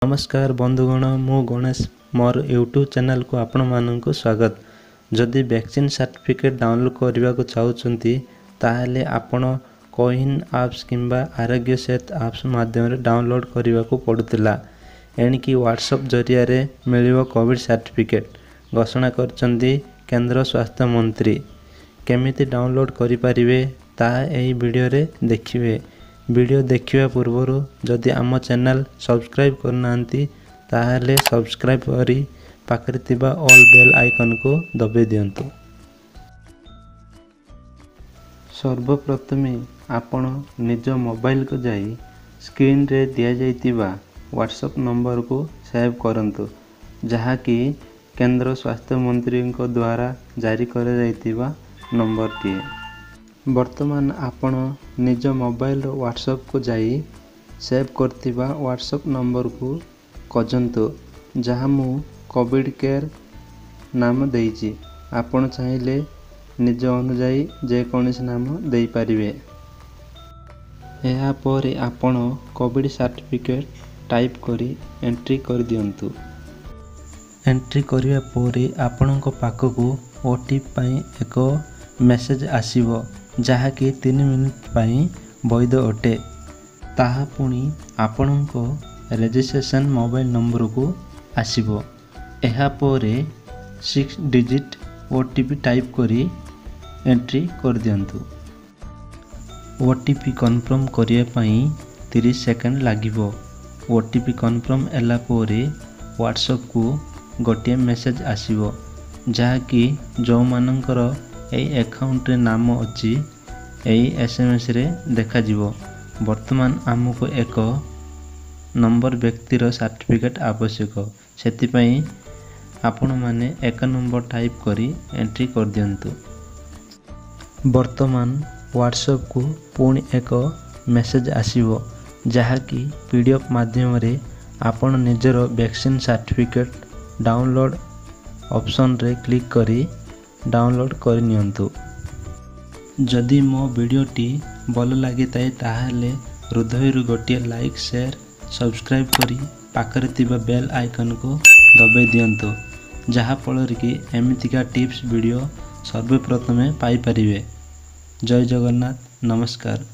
नमस्कार बंधुगण मु गणेश मोर यूट्यूब चैनल को आपण मानक स्वागत। जदि वैक्सीन सर्टिफिकेट डाउनलोड करने को चाहते ताहले आपण कोविन एप्स किंबा आरोग्य सेतु एप्स माध्यम डाउनलोड करने को पड़ुला। एणिकी व्हाट्सएप जरिया रे मिलिबो कोविड सर्टिफिकेट घोषणा करचंदी केंद्र स्वास्थ्य मंत्री। केमिति डाउनलोड करि परिबे ताहा एही वीडियो रे देखिबे। वीडियो देखिबा पूर्व जदि आम चैनल सब्सक्राइब करनांती ताहले सब्सक्राइब करी पाखरे थिबा ऑल बेल आइकन को दबे दियंतु। सर्वप्रथमे आपण निज मोबाइल को जाई स्क्रीन रे दिया जाइतिबा व्हाट्सएप नंबर को सेव करंतु, जहा कि केंद्र स्वास्थ्य मंत्री को द्वारा जारी कर जाइतिबा नंबर टी। वर्तमान आपण निज मोबाइल व्हाट्सएप को जाई सेव करतिबा व्हाट्सएप नंबर को खोजंतु, जहा मु कोविड केयर नाम देइछि। आपण चाहिले निज अनुजाई जे कोनोसी नाम देई परिबे। एहा परे आपण कोविड सर्टिफिकेट टाइप करी एंट्री कर दियंतु। एंट्री करिया परे आपणक पाखकू ओटीपी पई एक मेसेज आसीबो, जहा कि 3 मिनिट पई वैध अटे। ताहा पुणी आपणको रजिस्ट्रेशन मोबाइल नंबर को आसीबो। एहा परे 6 डिजिट ओटीपी टाइप करी एंट्री कर दियंतु। ओटीपी कन्फर्म करिया पई 30 सेकंड लागिबो। ओटीपी कन्फर्म एला परे व्हाट्सएप को गोटे मेसेज आसीबो, जहा कि जो मानकर एई अकाउंट रे नाम अछि एई एसएमएस रे देखा जिवो। वर्तमान आमको एक नंबर व्यक्तिर सर्टिफिकेट आवश्यक, सेति पई आपण माने एक नंबर टाइप करी एंट्री कर दियंतु। वर्तमान व्हाट्सएप को पुणी एक मेसेज आसीबो, जहा कि पीडीएफ माध्यम रे आपण निजर वैक्सीन सर्टिफिकेट डाउनलोड ऑप्शन रे क्लिक करी डाउनलोड कर नियंतु। जदि मो वीडियोटी भल लगी ताहले हृदय गोटे लाइक शेयर सब्सक्राइब करी पाखरे थिबा बेल आइकन को दबे दियंतु, जहा फल कि एमितिका टिप्स वीडियो सर्वप्रथमे पाई परिबे। जय जगन्नाथ, नमस्कार।